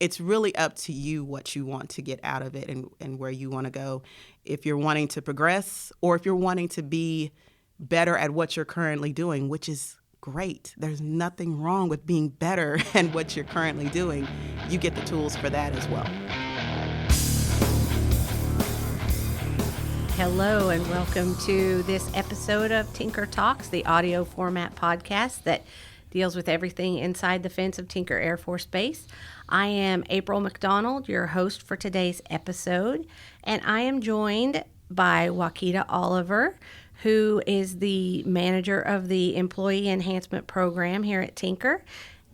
it's really up to you what you want to get out of it and where you want to go. If you're wanting to progress or if you're wanting to be better at what you're currently doing, which is great. There's nothing wrong with being better at what you're currently doing. You get the tools for that as well. Hello and welcome to this episode of Tinker Talks, the audio format podcast that deals with everything inside the fence of Tinker Air Force Base. I am April McDonald, your host for today's episode, and I am joined by Wakita Oliver, who is the manager of the Employee Enhancement Program here at Tinker,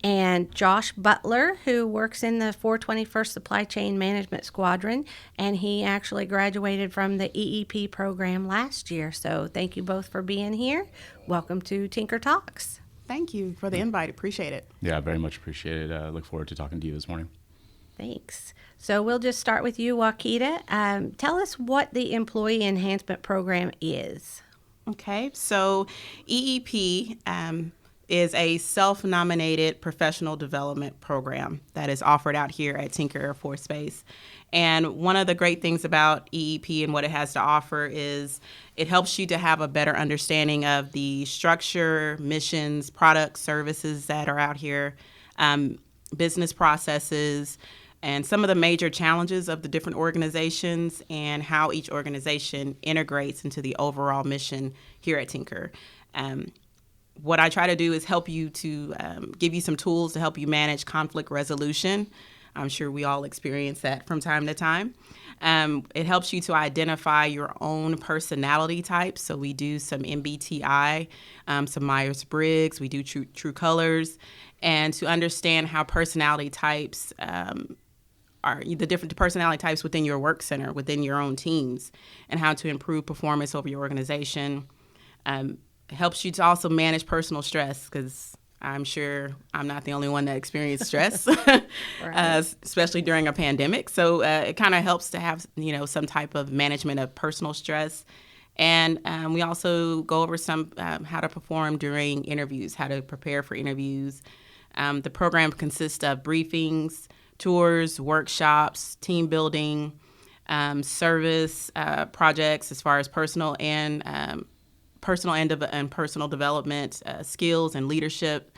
and Josh Butler, who works in the 421st Supply Chain Management Squadron, and he actually graduated from the EEP program last year. So thank you both for being here. Welcome to Tinker Talks. Thank you for the invite. Appreciate it. Yeah, very much appreciate it. Look forward to talking to you this morning. Thanks. So we'll just start with you, Wakita. Tell us what the Employee Enhancement Program is. Okay, so EEP is a self-nominated professional development program that is offered out here at Tinker Air Force Base. And one of the great things about EEP and what it has to offer is it helps you to have a better understanding of the structure, missions, products, services that are out here, business processes, and some of the major challenges of the different organizations and how each organization integrates into the overall mission here at Tinker. What I try to do is help you to give you some tools to help you manage conflict resolution. I'm sure we all experience that from time to time. It helps you to identify your own personality types. So we do some MBTI, some Myers-Briggs, we do True Colors, and to understand how personality types are the different personality types within your work center, within your own teams, and how to improve performance over your organization. It helps you to also manage personal stress, because I'm sure I'm not the only one that experienced stress, especially during a pandemic. So it kind of helps to have, some type of management of personal stress. And we also go over some how to perform during interviews, how to prepare for interviews. The program consists of briefings, tours, workshops, team building, service projects as far as personal and personal development skills and leadership.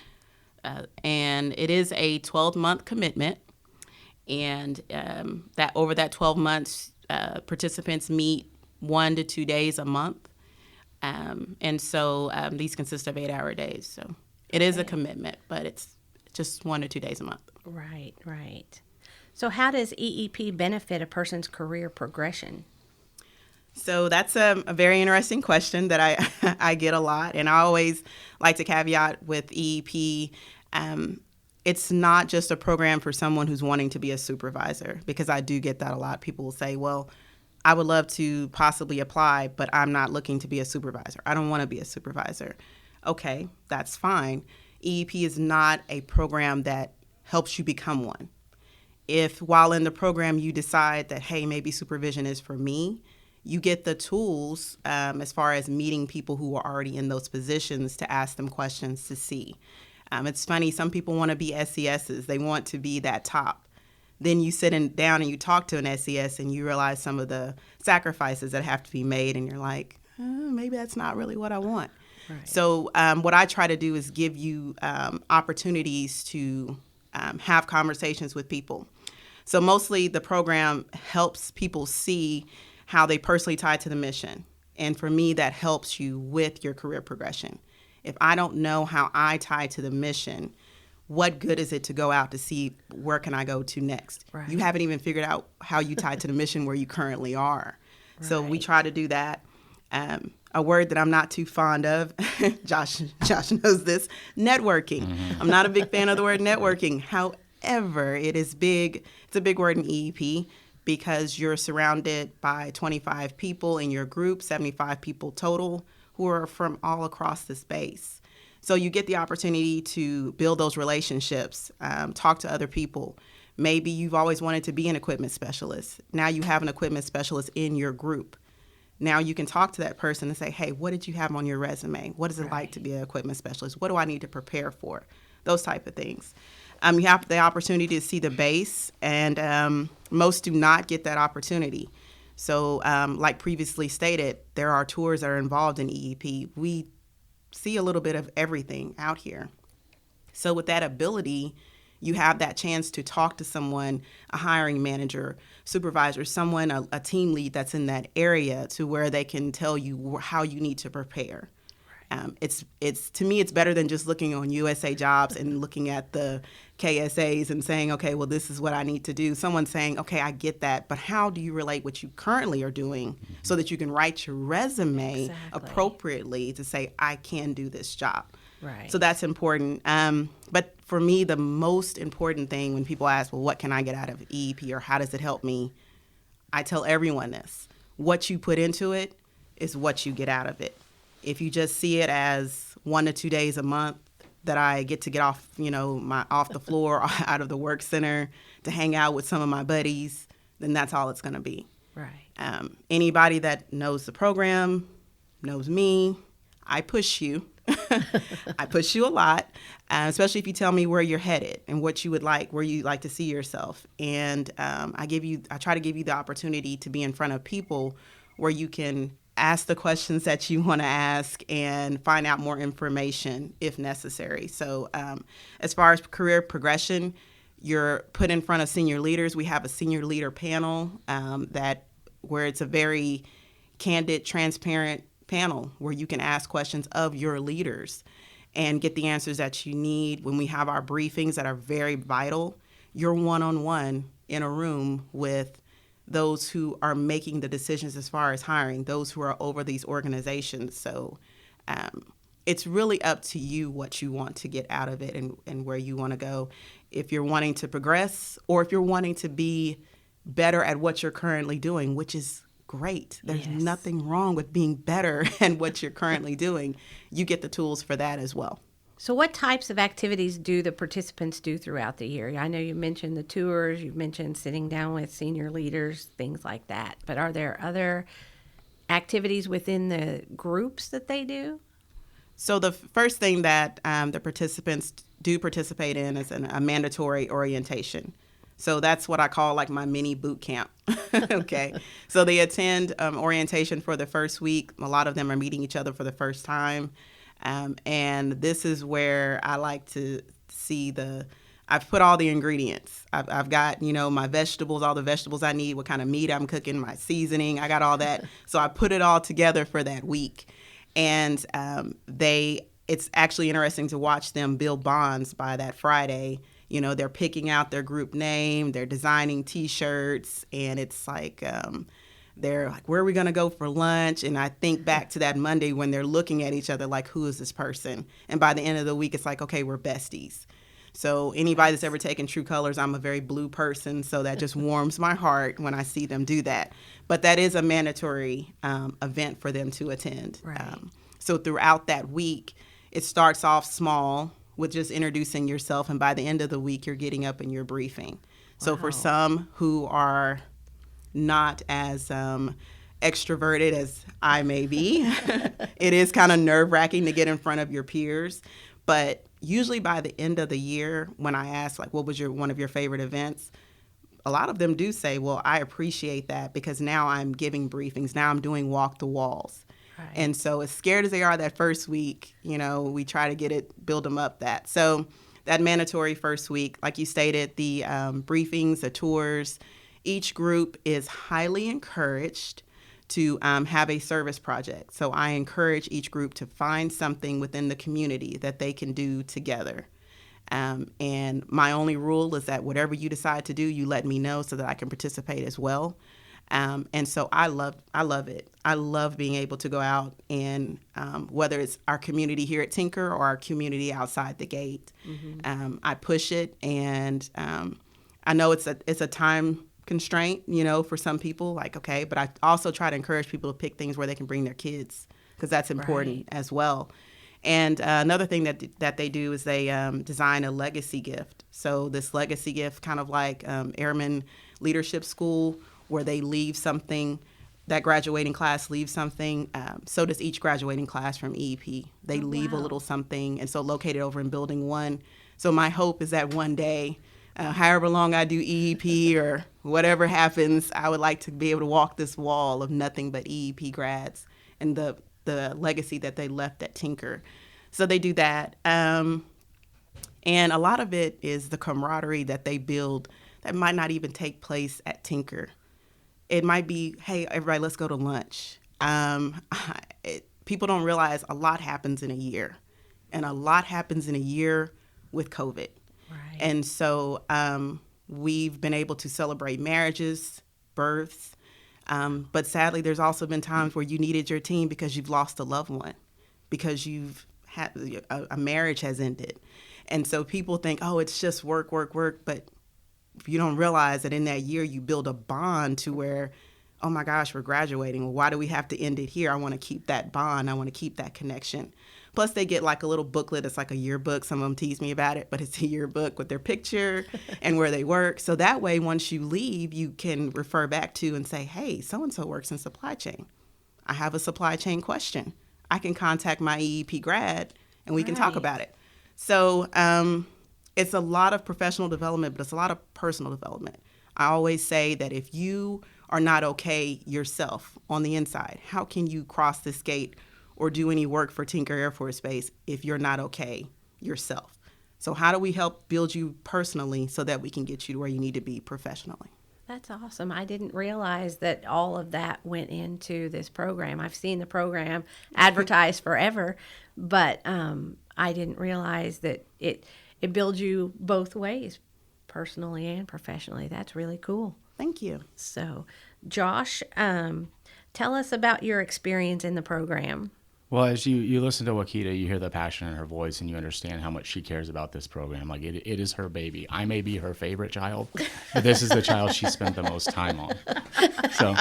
And it is a 12-month commitment. And that over that 12 months, participants meet 1 to 2 days a month. And so these consist of 8-hour days. So it is a commitment, but it's just 1 to 2 days a month. Right. So how does EEP benefit a person's career progression? So that's a very interesting question that I get a lot. And I always like to caveat with EEP, it's not just a program for someone who's wanting to be a supervisor, because I do get that a lot. People will say, well, I would love to possibly apply, but I'm not looking to be a supervisor. I don't want to be a supervisor. Okay, that's fine. EEP is not a program that helps you become one. If while in the program you decide that, hey, maybe supervision is for me, you get the tools as far as meeting people who are already in those positions to ask them questions to see. It's funny, some people want to be SESs. They want to be that top. Then you sit down and you talk to an SES and you realize some of the sacrifices that have to be made, and you're like, maybe that's not really what I want. Right. So what I try to do is give you opportunities to have conversations with people. So mostly the program helps people see how they personally tie to the mission. And for me, that helps you with your career progression. If I don't know how I tie to the mission, what good is it to go out to see where can I go to next? Right. You haven't even figured out how you tie to the mission where you currently are. Right. So we try to do that. A word that I'm not too fond of, Josh knows this, networking. Mm-hmm. I'm not a big fan of the word networking. However, it's a big word in EEP, because you're surrounded by 25 people in your group, 75 people total, who are from all across the space. So you get the opportunity to build those relationships, talk to other people. Maybe you've always wanted to be an equipment specialist. Now you have an equipment specialist in your group. Now you can talk to that person and say, hey, what did you have on your resume? What is it like to be an equipment specialist? What do I need to prepare for? Those type of things. You have the opportunity to see the base, and most do not get that opportunity. So like previously stated, there are tours that are involved in EEP. We see a little bit of everything out here. So with that ability, you have that chance to talk to someone, a hiring manager, supervisor, someone, a team lead that's in that area, to where they can tell you how you need to prepare. It's to me, it's better than just looking on USA Jobs and looking at the KSAs and saying, okay, well, this is what I need to do. Someone saying, okay, I get that, but how do you relate what you currently are doing so that you can write your resume appropriately to say, I can do this job. Right. So that's important. But for me, the most important thing when people ask, well, what can I get out of EEP or how does it help me? I tell everyone this. What you put into it is what you get out of it. If you just see it as 1 to 2 days a month that I get to get off, off the floor, out of the work center, to hang out with some of my buddies, then that's all it's going to be. Right. Anybody that knows the program, knows me, I push you. I push you a lot, especially if you tell me where you're headed and what you would like, where you like to see yourself. And I try to give you the opportunity to be in front of people where you can ask the questions that you want to ask and find out more information if necessary. So as far as career progression, you're put in front of senior leaders. We have a senior leader panel where it's a very candid, transparent panel where you can ask questions of your leaders and get the answers that you need. When we have our briefings that are very vital, you're one-on-one in a room with those who are making the decisions as far as hiring, those who are over these organizations. So it's really up to you what you want to get out of it and where you want to go. If you're wanting to progress or if you're wanting to be better at what you're currently doing, which is great. There's nothing wrong with being better at what you're currently doing. You get the tools for that as well. So what types of activities do the participants do throughout the year? I know you mentioned the tours, you've mentioned sitting down with senior leaders, things like that. But are there other activities within the groups that they do? So the first thing that the participants do participate in is a mandatory orientation. So that's what I call like my mini boot camp. Okay. So they attend orientation for the first week. A lot of them are meeting each other for the first time. And this is where I like to see I've put all the ingredients. I've got, my vegetables, all the vegetables I need, what kind of meat I'm cooking, my seasoning. I got all that. So I put it all together for that week. And it's actually interesting to watch them build bonds by that Friday. They're picking out their group name, they're designing T-shirts, and it's like they're like, where are we going to go for lunch? And I think back to that Monday when they're looking at each other like, who is this person? And by the end of the week, it's like, okay, we're besties. So anybody that's ever taken True Colors, I'm a very blue person, so that just warms my heart when I see them do that. But that is a mandatory event for them to attend. Right. So throughout that week, it starts off small with just introducing yourself, and by the end of the week, you're getting up and you're briefing. So for some who are not as extroverted as I may be, it is kind of nerve-wracking to get in front of your peers. But usually by the end of the year, when I ask, like, what was one of your favorite events? A lot of them do say, well, I appreciate that because now I'm giving briefings. Now I'm doing walk the walls. Right. And so as scared as they are that first week, we try to build them up that. So that mandatory first week, like you stated, the briefings, the tours, each group is highly encouraged to have a service project. So I encourage each group to find something within the community that they can do together. And my only rule is that whatever you decide to do, you let me know so that I can participate as well. And so I love it. I love being able to go out and whether it's our community here at Tinker or our community outside the gate, I push it. And I know it's a time constraint, for some people, like, okay, but I also try to encourage people to pick things where they can bring their kids because that's important as well. And another thing that they do is they design a legacy gift. So this legacy gift, kind of like Airman Leadership School, where they leave something, that graduating class leaves something. So does each graduating class from EEP. They leave a little something. And so located over in Building 1, So my hope is that one day, however long I do EEP or whatever happens, I would like to be able to walk this wall of nothing but EEP grads and the legacy that they left at Tinker. So they do that. And a lot of it is the camaraderie that they build that might not even take place at Tinker. It might be, hey, everybody, let's go to lunch. People don't realize a lot happens in a year. And a lot happens in a year with COVID. Right. And so we've been able to celebrate marriages, births. But sadly, there's also been times where you needed your team because you've lost a loved one, because you've had a marriage has ended. And so people think, oh, it's just work, work, work. But you don't realize that in that year you build a bond to where, oh my gosh, we're graduating. Well, why do we have to end it here? I want to keep that bond. I want to keep that connection. Plus, they get like a little booklet. It's like a yearbook. Some of them tease me about it, but it's a yearbook with their picture and where they work. So that way, once you leave, you can refer back to and say, hey, so-and-so works in supply chain. I have a supply chain question. I can contact my EEP grad and we can talk about it. So it's a lot of professional development, but it's a lot of personal development. I always say that if you are not okay yourself on the inside, how can you cross this gate or do any work for Tinker Air Force Base if you're not okay yourself? So how do we help build you personally so that we can get you to where you need to be professionally? That's awesome. I didn't realize that all of that went into this program. I've seen the program advertised forever, but I didn't realize that it builds you both ways, personally and professionally. That's really cool. Thank you. So, Josh, tell us about your experience in the program. Well, as you listen to Wakita, you hear the passion in her voice and you understand how much she cares about this program. Like it is her baby. I may be her favorite child, but this is the child she spent the most time on. So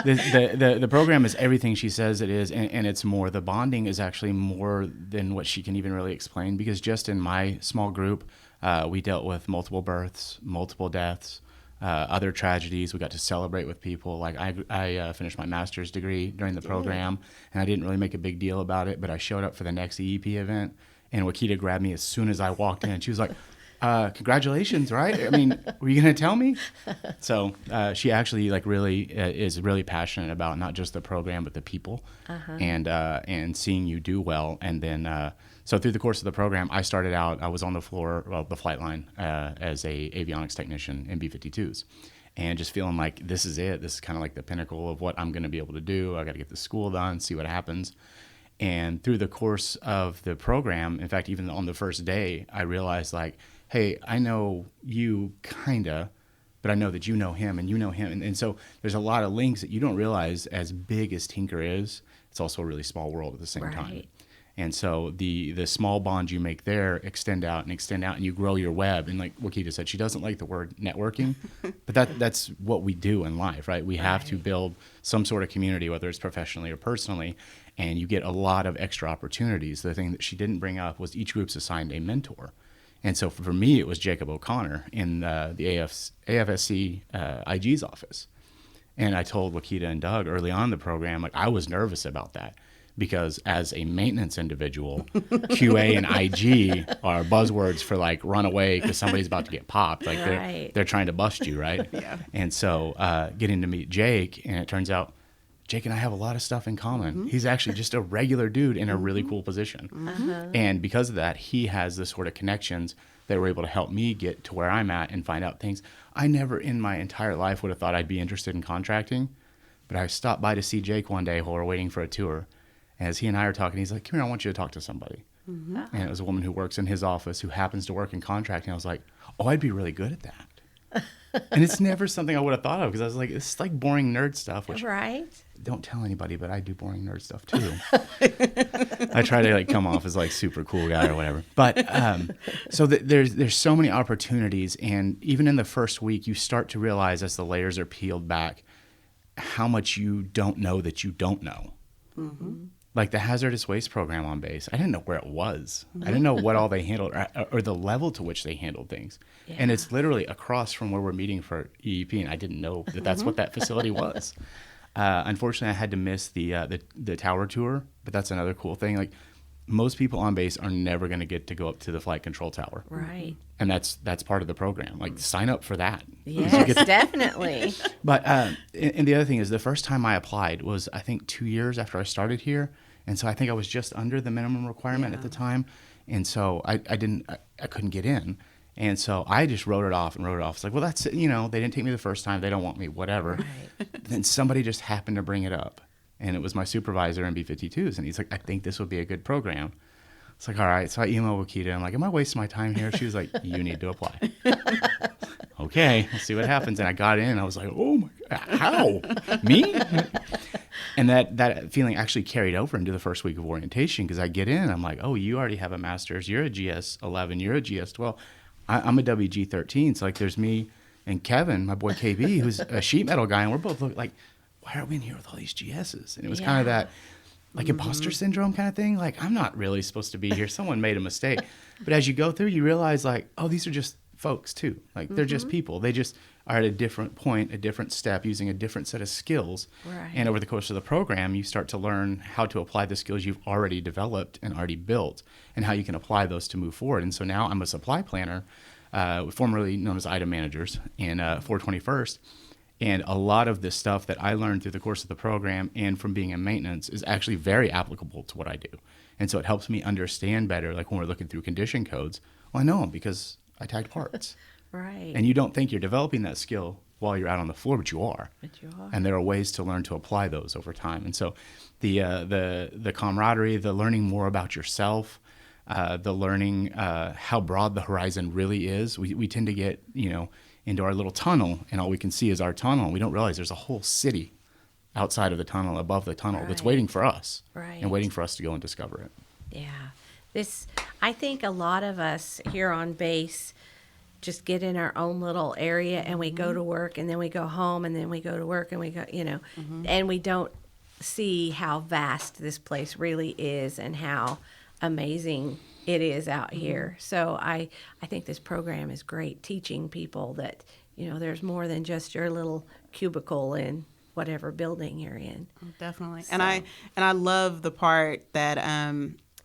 the program is everything she says it is, and it's more. The bonding is actually more than what she can even really explain, because just in my small group, we dealt with multiple births, multiple deaths, other tragedies. We got to celebrate with people. Like I finished my master's degree during the program, and I didn't really make a big deal about it, but I showed up for the next EEP event, and Wakita grabbed me as soon as I walked in. She was like, congratulations, right? I mean, were you going to tell me? So she actually really is really passionate about not just the program, but the people, and seeing you do well. And then so through the course of the program, I started out, I was on the floor, the flight line, as a avionics technician in B-52s, and just feeling like this is it. This is kind of like the pinnacle of what I'm going to be able to do. I got to get the school done, see what happens. And through the course of the program, in fact, even on the first day, I realized like, hey, I know you kinda, but I know that you know him and you know him. And so there's a lot of links that you don't realize. As big as Tinker is, it's also a really small world at the same time. And so the small bonds you make there extend out, and you grow your web. And like Wakita said, she doesn't like the word networking, but that's what we do in life, right? We have to build some sort of community, whether it's professionally or personally, and you get a lot of extra opportunities. The thing that she didn't bring up was each group's assigned a mentor. And so for me, it was Jacob O'Connor in the AFSC IG's office. And I told Wakita and Doug early on in the program, like I was nervous about that, because as a maintenance individual, QA and IG are buzzwords for like run away because somebody's about to get popped. Like they're trying to bust you, right? Yeah. And so getting to meet Jake, and it turns out Jake and I have a lot of stuff in common. He's actually just a regular dude in a really cool position. And because of that, he has the sort of connections that were able to help me get to where I'm at and find out things I never in my entire life would have thought I'd be interested in contracting. But I stopped by to see Jake one day while we were waiting for a tour. And as he and I are talking, he's like, come here, I want you to talk to somebody. And it was a woman who works in his office who happens to work in contracting. I was like, oh, I'd be really good at that. And it's never something I would have thought of, because I was like, it's like boring nerd stuff, which don't tell anybody, but I do boring nerd stuff too. I try to like come off as like super cool guy or whatever. But so there's so many opportunities, and even in the first week, you start to realize as the layers are peeled back how much you don't know that you don't know. Like the hazardous waste program on base, I didn't know where it was. I didn't know what all they handled, or the level to which they handled things. And it's literally across from where we're meeting for EEP, and I didn't know that that's what that facility was. Unfortunately, I had to miss the tower tour, but that's another cool thing. Like most people on base are never going to get to go up to the flight control tower. Right. And that's part of the program. Like, sign up for that. Yes, definitely. But and the other thing is, the first time I applied was, I think, 2 years after I started here. And so I think I was just under the minimum requirement at the time. And so I couldn't get in. And so I just wrote it off. It's like, well, that's, they didn't take me the first time. They don't want me, whatever. Right. Then somebody just happened to bring it up. And it was my supervisor in B-52s. And he's like, I think this would be a good program. It's like, all right. So I emailed Wakita. I'm like, am I wasting my time here? She was like, you need to apply. Okay, let's see what happens. And I got in. I was like, oh, my God, how? Me? And that feeling actually carried over into the first week of orientation, because I get in. I'm like, oh, you already have a master's. You're a GS-11. You're a GS-12. I'm a WG-13. So, like, there's me and Kevin, my boy KB, who's a sheet metal guy. And we're both like, why are we in here with all these GSs? And it was kind of that, like, imposter syndrome kind of thing. Like, I'm not really supposed to be here. Someone made a mistake. But as you go through, you realize, like, oh, these are just folks too. Like, they're just people. They just are at a different point, a different step, using a different set of skills. Right. And over the course of the program, you start to learn how to apply the skills you've already developed and already built, and how you can apply those to move forward. And so now I'm a supply planner, formerly known as item managers in 421st. And a lot of the stuff that I learned through the course of the program and from being in maintenance is actually very applicable to what I do. And so it helps me understand better, like when we're looking through condition codes. Well, I know them because I tagged parts. Right. And you don't think you're developing that skill while you're out on the floor, but you are. And there are ways to learn to apply those over time. And so the camaraderie, the learning more about yourself, the learning how broad the horizon really is. We tend to get, into our little tunnel, and all we can see is our tunnel. And we don't realize there's a whole city outside of the tunnel, above the tunnel, that's waiting for us and waiting for us to go and discover it. Yeah. I think a lot of us here on base just get in our own little area, and we go to work, and then we go home, and then we go to work, and we go, and we don't see how vast this place really is and how amazing it is out here. So I think this program is great, teaching people that, there's more than just your little cubicle in whatever building you're in. Definitely. So. And I love the part that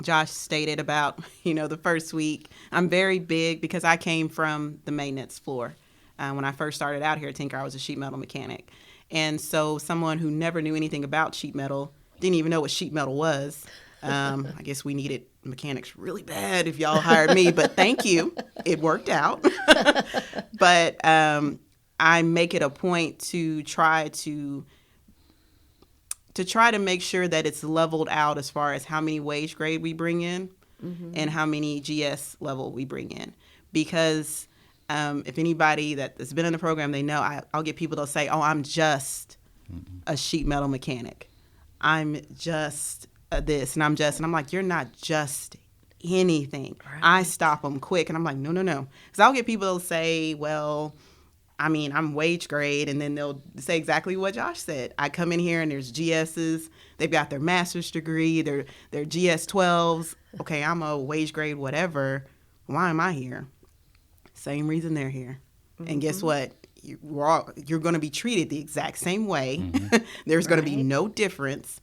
Josh stated about, the first week. I'm very big because I came from the maintenance floor. When I first started out here at Tinker, I was a sheet metal mechanic. And so someone who never knew anything about sheet metal, didn't even know what sheet metal was. I guess we needed mechanics really bad if y'all hired me, but thank you. It worked out. But I make it a point to try to make sure that it's leveled out as far as how many wage grade we bring in and how many GS level we bring in. Because if anybody that has been in the program, they know I'll get people to say, oh, I'm just a sheet metal mechanic. I'm just this, and I'm like, you're not just anything. Right. I stop them quick, and I'm like, no. Because I'll get people to say, well, I mean, I'm wage grade, and then they'll say exactly what Josh said. I come in here, and there's GSs. They've got their master's degree. They're GS-12s. Okay, I'm a wage grade whatever. Why am I here? Same reason they're here. And guess what? You're going to be treated the exact same way. There's going to be no difference.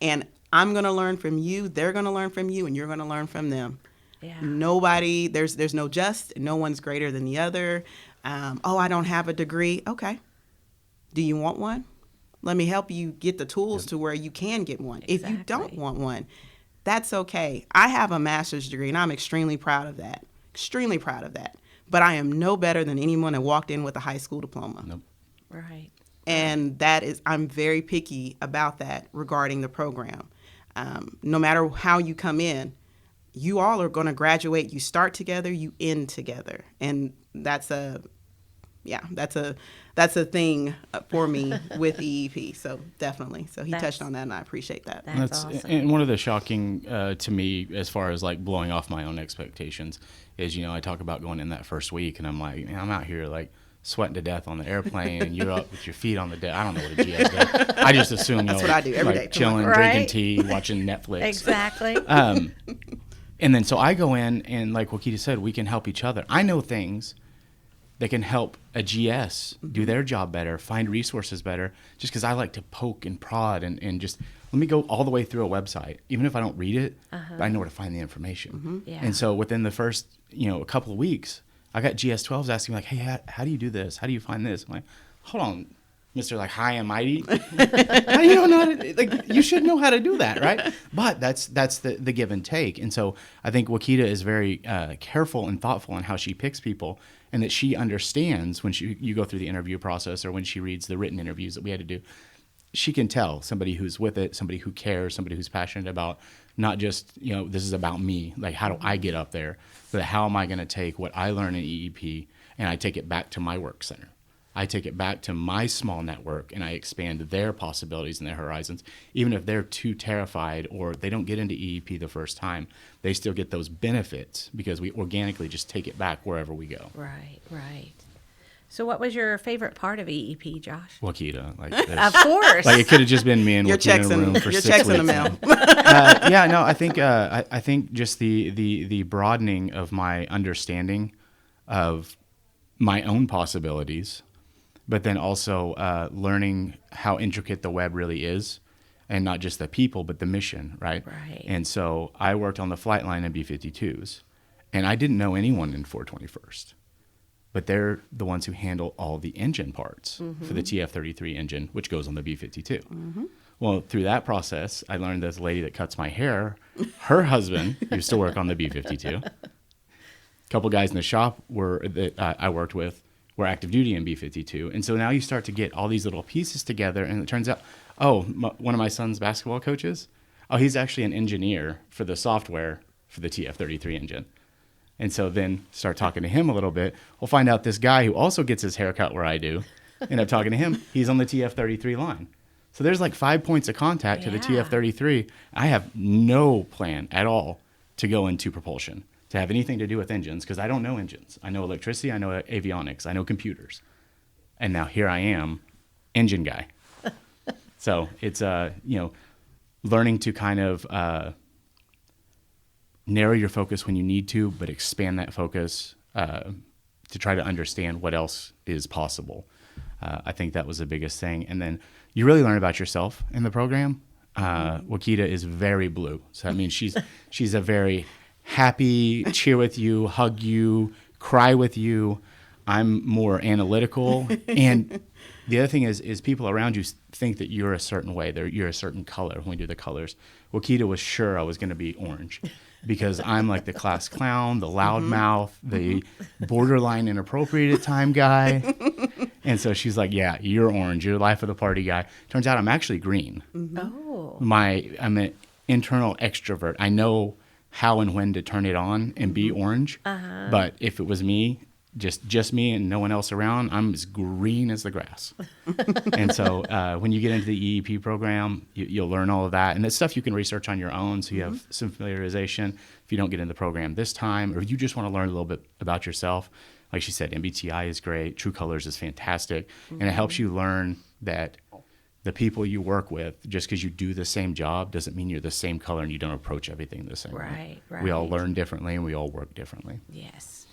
And I'm going to learn from you, they're going to learn from you, and you're going to learn from them. Yeah. Nobody, there's no no one's greater than the other. I don't have a degree. Okay. Do you want one? Let me help you get the tools to where you can get one. Exactly. If you don't want one, that's okay. I have a master's degree, and I'm extremely proud of that. Extremely proud of that. But I am no better than anyone that walked in with a high school diploma. Nope. Right. And I'm very picky about that regarding the program. No matter how you come in, you all are going to graduate. You start together, you end together. And that's a thing for me with EEP. So definitely. So he touched on that, and I appreciate that. That's awesome. And one of the shocking to me, as far as like blowing off my own expectations, is, I talk about going in that first week, and I'm like, man, I'm out here like sweating to death on the airplane, and you're up with your feet on the deck. I don't know what a GS does. I just assume that's what I do every day. Chilling, drinking tea, watching Netflix. Exactly. And then so I go in, and like Wakita said, we can help each other. I know things that can help a GS do their job better, find resources better, just because I like to poke and prod and just let me go all the way through a website. Even if I don't read it, but I know where to find the information. Yeah. And so within the first, a couple of weeks, I got GS12s asking me like, hey, how do you do this? How do you find this? I'm like, hold on, Mr. like high and mighty. How do you don't know how to, like, you should know how to do that, right? But that's the give and take. And so I think Wakita is very careful and thoughtful in how she picks people, and that she understands when you go through the interview process or when she reads the written interviews that we had to do. She can tell somebody who's with it, somebody who cares, somebody who's passionate about not just, this is about me, like how do I get up there, but how am I going to take what I learn in EEP and I take it back to my work center. I take it back to my small network and I expand their possibilities and their horizons. Even if they're too terrified or they don't get into EEP the first time, they still get those benefits because we organically just take it back wherever we go. Right. So what was your favorite part of EEP, Josh? Wakita. Of course. Like it could have just been me and Your Wakita checks in a room for your 6 checks weeks. in the mail. I think just the broadening of my understanding of my own possibilities, but then also learning how intricate the web really is, and not just the people, but the mission, right? Right. And so I worked on the flight line in B-52s, and I didn't know anyone in 421st, but they're the ones who handle all the engine parts for the TF-33 engine, which goes on the B-52. Well, through that process, I learned that the lady that cuts my hair, her husband used to work on the B-52. A couple guys in the shop that I worked with were active duty in B-52. And so now you start to get all these little pieces together, and it turns out, one of my son's basketball coaches, he's actually an engineer for the software for the TF-33 engine. And so then start talking to him a little bit. We'll find out this guy who also gets his hair cut where I do, end up talking to him. He's on the TF-33 line. So there's like 5 points of contact to the TF-33. I have no plan at all to go into propulsion, to have anything to do with engines, because I don't know engines. I know electricity, I know avionics, I know computers. And now here I am, engine guy. So it's, learning to kind of narrow your focus when you need to, but expand that focus to try to understand what else is possible. I think that was the biggest thing. And then you really learn about yourself in the program. Wakita is very blue. So that means she's a very happy, cheer with you, hug you, cry with you. I'm more analytical. And the other thing is people around you think that you're a certain way. You're a certain color when we do the colors. Wakita was sure I was going to be orange because I'm like the class clown, the loudmouth, the borderline inappropriate at time guy. And so she's like, yeah, you're orange. You're the life of the party guy. Turns out I'm actually green. Oh. I'm an internal extrovert. I know how and when to turn it on and be orange. But if it was me, just me and no one else around, I'm as green as the grass. And so when you get into the EEP program, you'll learn all of that. And it's stuff you can research on your own, so you have some familiarization if you don't get in the program this time, or you just want to learn a little bit about yourself. Like she said, MBTI is great. True Colors is fantastic. And it helps you learn that the people you work with, just because you do the same job doesn't mean you're the same color and you don't approach everything the same way. Right. We all learn differently and we all work differently. Yes.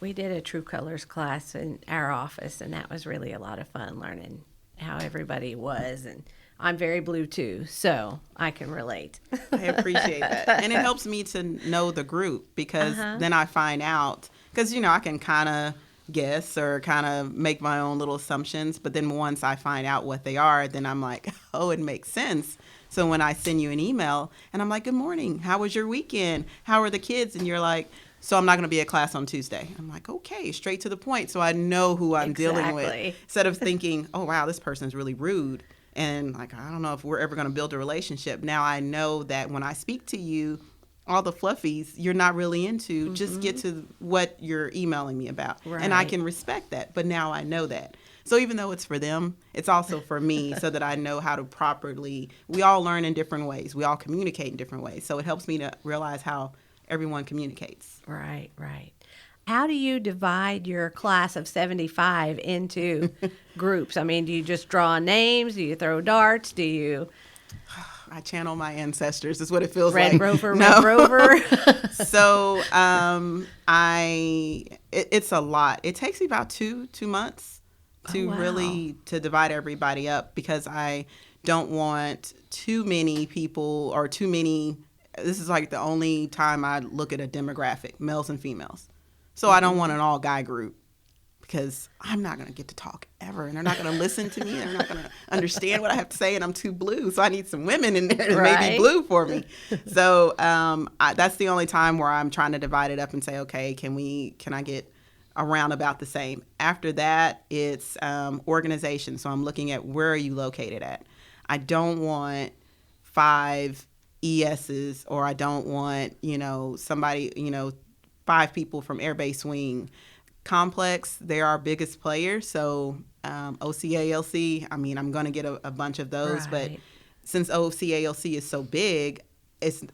We did a True Colors class in our office, and that was really a lot of fun learning how everybody was. And I'm very blue too, so I can relate. I appreciate that. And it helps me to know the group, because then I find out, because, I can kind of guess or kind of make my own little assumptions. But then once I find out what they are, then I'm like, oh, it makes sense. So when I send you an email and I'm like, good morning, how was your weekend? How are the kids? And you're like, so I'm not going to be at class on Tuesday. I'm like, okay, straight to the point. So I know who I'm dealing with, instead of thinking, oh, wow, this person's really rude. And like, I don't know if we're ever going to build a relationship. Now I know that when I speak to you, all the fluffies you're not really into, just get to what you're emailing me about. Right. And I can respect that. But now I know that. So even though it's for them, it's also for me, so that I know how to properly, we all learn in different ways. We all communicate in different ways. So it helps me to realize how everyone communicates. Right. How do you divide your class of 75 into groups? I mean, do you just draw names? Do you throw darts? Do you... I channel my ancestors is what it feels Red like. Rover. So I it's a lot. It takes me about two months to really to divide everybody up, because I don't want too many people or too many. This is like the only time I look at a demographic, males and females. So I don't want an all guy group, because I'm not going to get to talk ever, and they're not going to listen to me. They're not going to understand what I have to say, and I'm too blue. So I need some women in there that may be blue for me. So that's the only time where I'm trying to divide it up and say, okay, can I get around about the same? After that, it's organization. So I'm looking at, where are you located at? I don't want 5 ESs, or I don't want, somebody, 5 people from Air Base Wing. Complex, they're our biggest player. So OCALC, I'm going to get a bunch of those. But since OCALC is so big,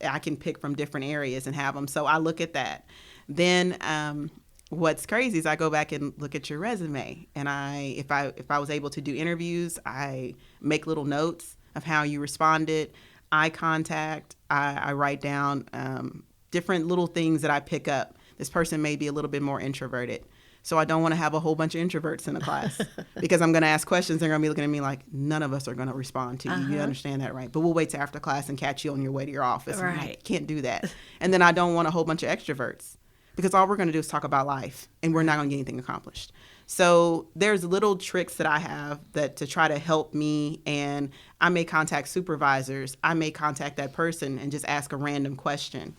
I can pick from different areas and have them. So I look at that. Then what's crazy is I go back and look at your resume. And if I was able to do interviews, I make little notes of how you responded. Eye contact, I write down different little things that I pick up. This person may be a little bit more introverted. So I don't want to have a whole bunch of introverts in the class, because I'm going to ask questions. They're going to be looking at me like, none of us are going to respond to you. You understand that, right? But we'll wait till after class and catch you on your way to your office. Right. I'm like, can't do that. And then I don't want a whole bunch of extroverts, because all we're going to do is talk about life, and we're not going to get anything accomplished. So there's little tricks that I have to try to help me, and I may contact supervisors. I may contact that person and just ask a random question,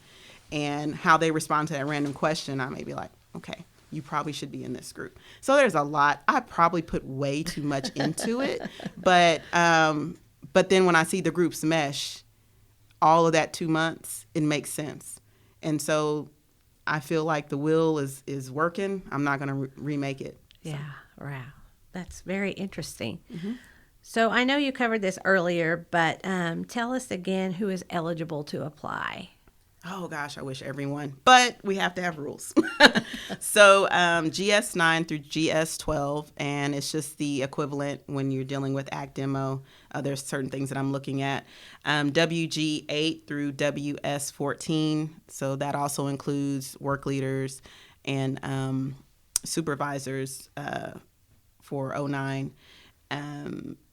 and how they respond to that random question, I may be like, okay, you probably should be in this group. So there's a lot. I probably put way too much into it, but then when I see the groups mesh, all of that 2 months, it makes sense. And so I feel like the wheel is working. I'm not going to remake it. So. Yeah, wow. That's very interesting. Mm-hmm. So I know you covered this earlier, but tell us again who is eligible to apply. Oh, gosh, I wish everyone. But we have to have rules. So GS9 through GS12, and it's just the equivalent when you're dealing with ACDEMO. There's certain things that I'm looking at. WG8 through WS14. So that also includes work leaders and supervisors for 09.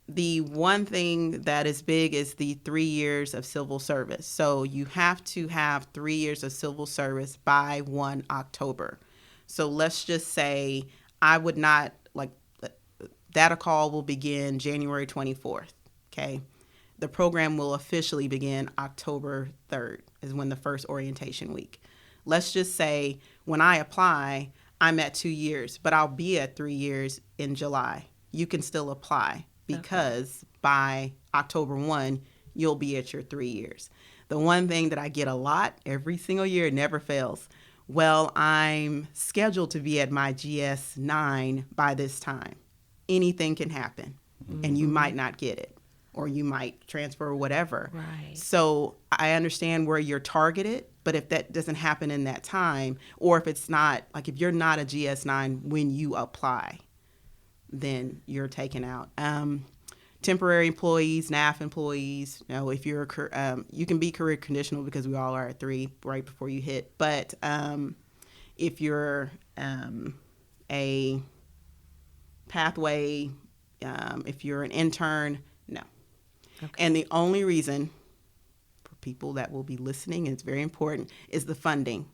The one thing that is big is the 3 years of civil service. So you have to have 3 years of civil service by 1 October. So let's just say I would not, data call will begin January 24th, okay? The program will officially begin October 3rd is when the first orientation week. Let's just say when I apply, I'm at 2 years, but I'll be at 3 years in July. You can still apply, because by October 1, you'll be at your 3 years. The one thing that I get a lot every single year, it never fails. Well, I'm scheduled to be at my GS9 by this time. Anything can happen, and you might not get it, or you might transfer or whatever. Right. So I understand where you're targeted, but if that doesn't happen in that time, or if it's not, if you're not a GS9 when you apply, then you're taken out. Temporary employees, NAF employees, if you're you can be career conditional, because we all are at 3 right before you hit. But if you're a pathway, if you're an intern, no. Okay. And the only reason for people that will be listening, and it's very important, is the funding,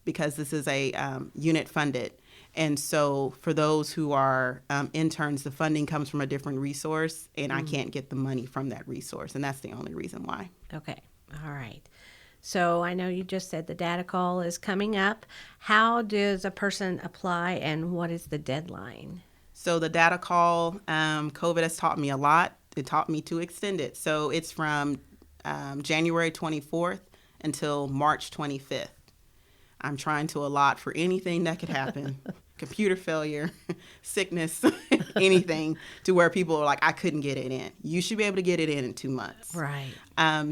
because this is a unit funded. And so for those who are interns, the funding comes from a different resource, and I can't get the money from that resource. And that's the only reason why. Okay. All right. So I know you just said the data call is coming up. How does a person apply, and what is the deadline? So the data call, COVID has taught me a lot. It taught me to extend it. So it's from January 24th until March 25th. I'm trying to allot for anything that could happen. Computer failure, sickness, anything, to where people are like, I couldn't get it in. You should be able to get it in 2 months. Right.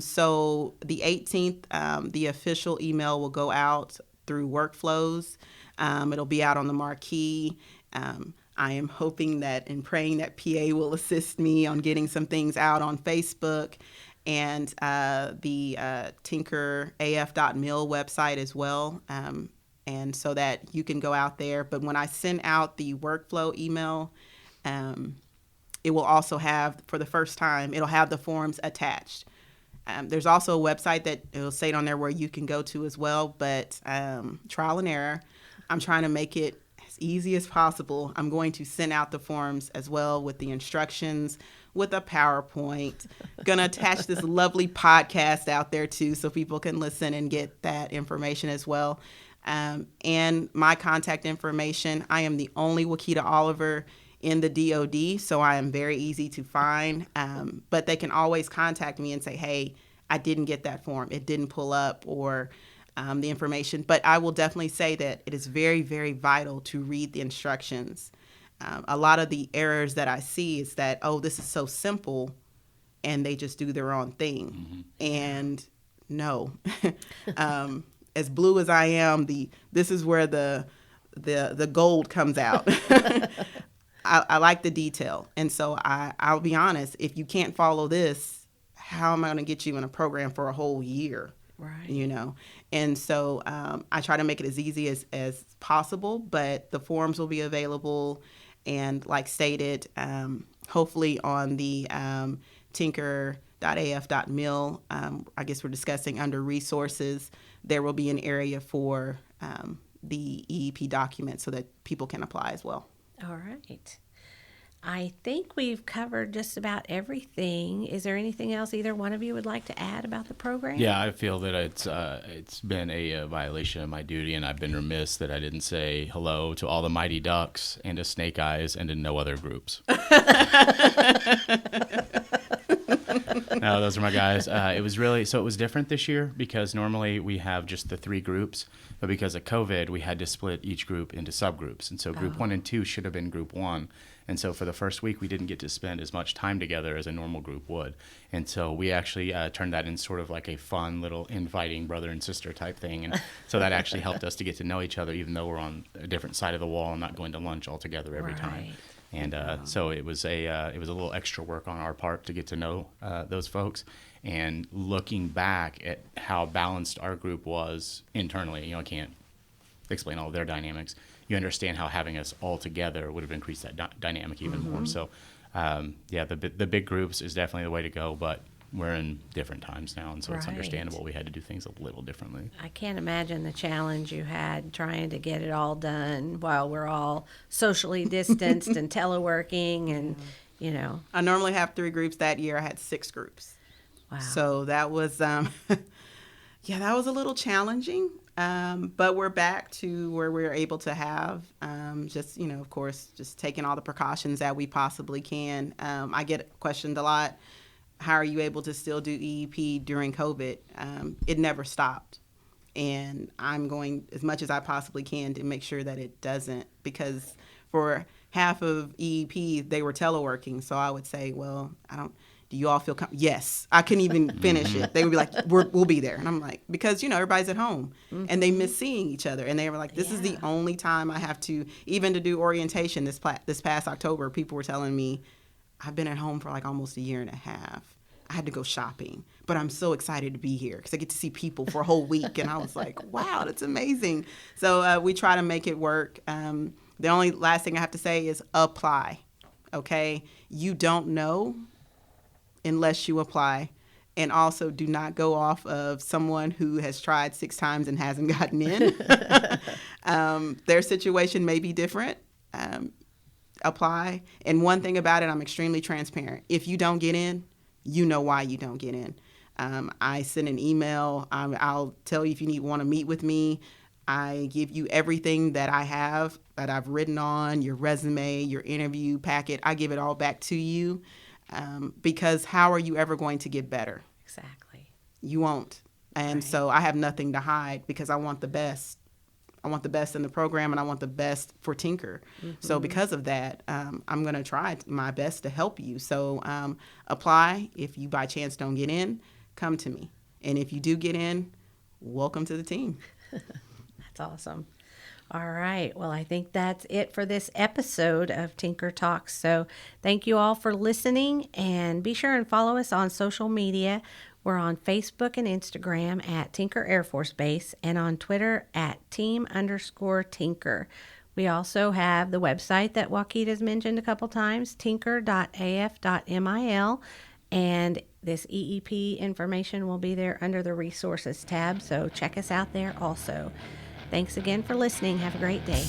So the 18th, the official email will go out through workflows. It'll be out on the marquee. I am hoping that and praying that PA will assist me on getting some things out on Facebook, and the tinkeraf.mil website as well. and so that you can go out there. But when I send out the workflow email, it will also have, for the first time, it'll have the forms attached. There's also a website that it'll say on there where you can go to as well, but trial and error. I'm trying to make it as easy as possible. I'm going to send out the forms as well with the instructions, with a PowerPoint. Going to attach this lovely podcast out there too, so people can listen and get that information as well. And my contact information, I am the only Wakita Oliver in the DOD, so I am very easy to find. But they can always contact me and say, hey, I didn't get that form. It didn't pull up, or the information. But I will definitely say that it is very, very vital to read the instructions. A lot of the errors that I see is that, oh, this is so simple, and they just do their own thing. Mm-hmm. And no. As blue as I am, this is where the gold comes out. I like the detail. And so I'll be honest, if you can't follow this, how am I going to get you in a program for a whole year? Right. You know? And so I try to make it as easy as possible, but the forms will be available. And like stated, hopefully on the tinker.af.mil, I guess we're discussing under resources, there will be an area for the EEP document so that people can apply as well. All right. I think we've covered just about everything. Is there anything else either one of you would like to add about the program? Yeah, I feel that it's been a violation of my duty, and I've been remiss that I didn't say hello to all the Mighty Ducks and to Snake Eyes and to no other groups. No, those are my guys. It was different this year because normally we have just the 3 groups, but because of COVID, we had to split each group into subgroups. And so group 1 and 2 should have been group 1. And so for the first week, we didn't get to spend as much time together as a normal group would. And so we actually turned that in sort of like a fun little inviting brother and sister type thing. And so that actually helped us to get to know each other, even though we're on a different side of the wall and not going to lunch all together every time. And so it was a little extra work on our part to get to know those folks. And looking back at how balanced our group was internally, I can't explain all of their dynamics. You understand how having us all together would have increased that dynamic even more. So, the big groups is definitely the way to go, but we're in different times now, and so it's understandable we had to do things a little differently. I can't imagine the challenge you had trying to get it all done while we're all socially distanced and teleworking and, I normally have 3 groups. That year I had 6 groups. Wow. So that was, that was a little challenging. But we're back to where we're able to have just, of course, just taking all the precautions that we possibly can. I get questioned a lot. How are you able to still do EEP during COVID? It never stopped. And I'm going as much as I possibly can to make sure that it doesn't, because for half of EEP, they were teleworking. So I would say, well, do you all feel yes, I couldn't even finish it. They would be like, we'll be there. And I'm like, because, everybody's at home and they miss seeing each other. And they were like, this is the only time I have to, even to do orientation this past October, people were telling me, I've been at home for like almost a year and a half. I had to go shopping, but I'm so excited to be here because I get to see people for a whole week. And I was like, wow, that's amazing. So we try to make it work. The only last thing I have to say is apply. Okay. You don't know unless you apply. And also do not go off of someone who has tried 6 times and hasn't gotten in. Their situation may be different. Apply. And one thing about it, I'm extremely transparent. If you don't get in, you know why you don't get in. I send an email. I'll tell you if you want to meet with me. I give you everything that I have, that I've written on, your resume, your interview packet. I give it all back to you. Because how are you ever going to get better? Exactly. You won't. And so I have nothing to hide because I want the best. I want the best in the program and I want the best for Tinker. Mm-hmm. So because of that, I'm going to try my best to help you. So apply. If you by chance don't get in, come to me. And if you do get in, welcome to the team. That's awesome. All right. Well, I think that's it for this episode of Tinker Talks. So thank you all for listening, and be sure and follow us on social media. We're on Facebook and Instagram at Tinker Air Force Base and on Twitter at team_Tinker. We also have the website that Wakita's mentioned a couple times, tinker.af.mil, and this EEP information will be there under the resources tab, so check us out there also. Thanks again for listening. Have a great day.